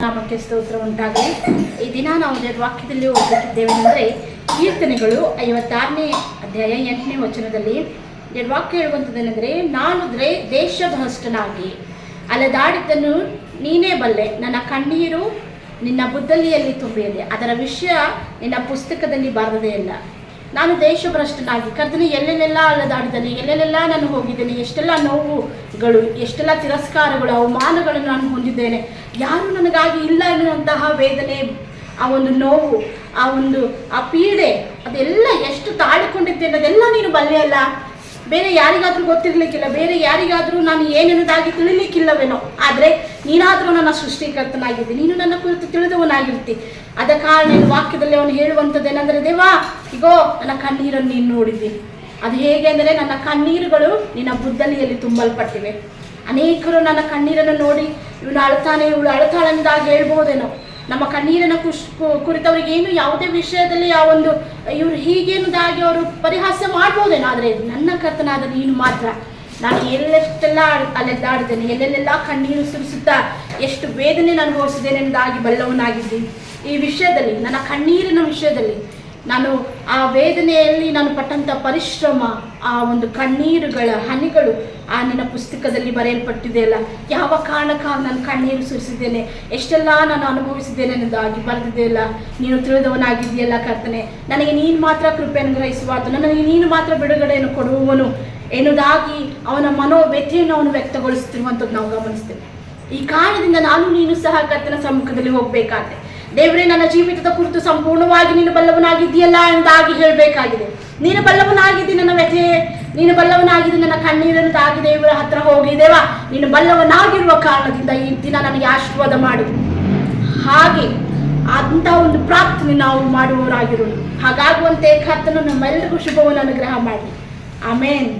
ನಾಮಕ್ಕೆ ಸ್ತೋತ್ರ ಉಂಟಾಗಲಿ. ಈ ದಿನ ನಾವು ವಾಕ್ಯದಲ್ಲಿ ಓದುತ್ತಿದ್ದೇವೆ ಅಂದರೆ ಕೀರ್ತನೆಗಳು 56ನೇ ಅಧ್ಯಾಯ 8ನೇ ವಚನದಲ್ಲಿ ವಾಕ್ಯ ಹೇಳುವಂಥದ್ದೇನೆಂದರೆ, ನಾನು ದೇಶಭ್ರಷ್ಟನಾಗಿ ಅಲೆದಾಡಿದ್ದನ್ನು ನೀನೇ ಬಲ್ಲೆ, ನನ್ನ ಕಣ್ಣೀರು ನಿನ್ನ ಬುದ್ದಲಿಯಲ್ಲಿ ತುಂಬಿದೆ, ಅದರ ವಿಷಯ ನಿನ್ನ ಪುಸ್ತಕದಲ್ಲಿ ಬರದೇ ಇಲ್ಲ. ನಾನು ದೇಶಭ್ರಷ್ಟನಾಗಿ ಕರ್ತನೆ ಎಲ್ಲೆಲ್ಲೆಲ್ಲ ಅಲೆದಾಡಿದ್ದೇನೆ, ಎಲ್ಲೆಲ್ಲೆಲ್ಲ ನಾನು ಹೋಗಿದ್ದೇನೆ, ಎಷ್ಟೆಲ್ಲ ನೋವುಗಳು, ಎಷ್ಟೆಲ್ಲ ತಿರಸ್ಕಾರಗಳು, ಅವಮಾನಗಳನ್ನು ನಾನು ಹೊಂದಿದ್ದೇನೆ. ಯಾರು ನನಗಾಗಿ ಇಲ್ಲ ಎನ್ನುವಂತಹ ವೇದನೆ, ಆ ಒಂದು ನೋವು, ಆ ಪೀಡೆ, ಅದೆಲ್ಲ ಎಷ್ಟು ತಾಳಿಕೊಂಡಿದ್ದೇನೆ, ಅದೆಲ್ಲ ನೀನು ಬಲ್ಲೆಯಲ್ಲ. ಬೇರೆ ಯಾರಿಗಾದರೂ ಗೊತ್ತಿರಲಿಕ್ಕಿಲ್ಲ, ಬೇರೆ ಯಾರಿಗಾದರೂ ನಾನು ಏನೆನ್ನೋದಾಗಿ ತಿಳಿಲಿಕ್ಕಿಲ್ಲವೇನೋ. ಆದರೆ ನೀನಾದರೂ ನನ್ನ ಸೃಷ್ಟಿಕರ್ತನಾಗಿದ್ದಿ, ನೀನು ನನ್ನ ಕುರಿತು ತಿಳಿದವನಾಗಿರ್ತಿ. ಆದ ಕಾರಣ ಈ ವಾಕ್ಯದಲ್ಲಿ ಅವನು ಹೇಳುವಂಥದ್ದೇನೆಂದರೆ, ದೇವಾ ಇಗೋ ನನ್ನ ಕಣ್ಣೀರನ್ನು ನೀನು ನೋಡಿದ್ದೀನಿ. ಅದು ಹೇಗೆ ಅಂದರೆ, ನನ್ನ ಕಣ್ಣೀರುಗಳು ನಿನ್ನ ಬುದ್ದಲಿಯಲ್ಲಿ ತುಂಬಲ್ಪಟ್ಟಿವೆ. ಅನೇಕರು ನನ್ನ ಕಣ್ಣೀರನ್ನು ನೋಡಿ ಇವನು ಅಳ್ತಾನೆ, ಇವಳು ಅಳ್ತಾಳೆಂದಾಗಿ ಹೇಳ್ಬೋದೇನೋ. ನಮ್ಮ ಕಣ್ಣೀರನ್ನು ಕುರಿತವರಿಗೆ ಏನು ಯಾವುದೇ ವಿಷಯದಲ್ಲಿ ಇವರು ಹೀಗೇನುದಾಗಿ ಅವರು ಪರಿಹಾಸ ಮಾಡ್ಬೋದೇನೋ. ಆದರೆ ನನ್ನ ಕರ್ತನಾದ ನೀನು ಮಾತ್ರ, ನಾನು ಎಲ್ಲೆಷ್ಟೆಲ್ಲ ಅಲೆದಾಡಿದ್ದೇನೆ, ಎಲ್ಲೆಲ್ಲೆಲ್ಲ ಕಣ್ಣೀರು ಸುರಿಸುತ್ತಾ ಎಷ್ಟು ವೇದನೆ ಅನುಭವಿಸಿದ್ದೇನೆ ಎಂಬುದಾಗಿ ಬಲ್ಲವನಾಗಿದ್ದೀನಿ. ಈ ವಿಷಯದಲ್ಲಿ, ನನ್ನ ಕಣ್ಣೀರಿನ ವಿಷಯದಲ್ಲಿ, ನಾನು ಆ ವೇದನೆಯಲ್ಲಿ ನಾನು ಪಟ್ಟಂಥ ಪರಿಶ್ರಮ, ಆ ಒಂದು ಕಣ್ಣೀರುಗಳ ಹನಿಗಳು ಆ ನಿನ್ನ ಪುಸ್ತಕದಲ್ಲಿ ಬರೆಯಲ್ಪಟ್ಟಿದೆಯಲ್ಲ. ಯಾವ ಕಾರಣಕ್ಕಾಗಿ ನಾನು ಕಣ್ಣೀರು ಸುರಿಸಿದ್ದೇನೆ, ಎಷ್ಟೆಲ್ಲ ನಾನು ಅನುಭವಿಸಿದ್ದೇನೆ ಅನ್ನೋದಾಗಿ ಬರೆದಿದೆಯಲ್ಲ. ನೀನು ತಿಳಿದವನಾಗಿದೆಯಲ್ಲ ಕರ್ತನೆ. ನನಗೆ ನೀನು ಮಾತ್ರ ಕೃಪೆಯನ್ನು ಗ್ರಹಿಸುವಾತು, ನನಗೆ ನೀನು ಮಾತ್ರ ಬಿಡುಗಡೆಯನ್ನು ಕೊಡುವವನು ಎನ್ನುವುದಾಗಿ ಅವನ ಮನೋವ್ಯಥೆಯನ್ನು ಅವನು ವ್ಯಕ್ತಗೊಳಿಸುತ್ತಿರುವಂಥದ್ದು ನಾವು ಗಮನಿಸ್ತೇವೆ. ಈ ಕಾರಣದಿಂದ ನಾನು ನೀನು ಸಹ ಕರ್ತನ ಸಮ್ಮುಖದಲ್ಲಿ ಹೋಗಬೇಕಾದ್ರೆ, ದೇವರೇ ನನ್ನ ಜೀವಿತದ ಕುರಿತು ಸಂಪೂರ್ಣವಾಗಿ ನೀನು ಬಲ್ಲವನಾಗಿದ್ದೀಯಲ್ಲ ಎಂದಾಗಿ ಹೇಳಬೇಕಾಗಿದೆ. ನೀನು ಬಲ್ಲವನಾಗಿದ್ದಿ ನನ್ನ ವ್ಯಥೆ, ನೀನು ಬಲ್ಲವನಾಗಿದ್ದಿ ನನ್ನ ಕಣ್ಣೀರನ್ನದಾಗಿ ದೇವರ ಹತ್ರ ಹೋಗಿದ್ದೇವಾ. ನೀನು ಬಲ್ಲವನಾಗಿರುವ ಕಾರಣದಿಂದ ಈ ದಿನ ನನಗೆ ಆಶೀರ್ವಾದ ಮಾಡು. ಹಾಗೆ ಅಂತ ಒಂದು ಪ್ರಾರ್ಥನೆ ನಾವು ಮಾಡುವವರಾಗಿರೋಣ. ಹಾಗಾಗುವಂತೆ ಕರ್ತನು ನಮ್ಮೆಲ್ಲರಿಗೂ ಶುಭವನ್ನು ಅನುಗ್ರಹ ಮಾಡಿ. ಆಮೇನ್.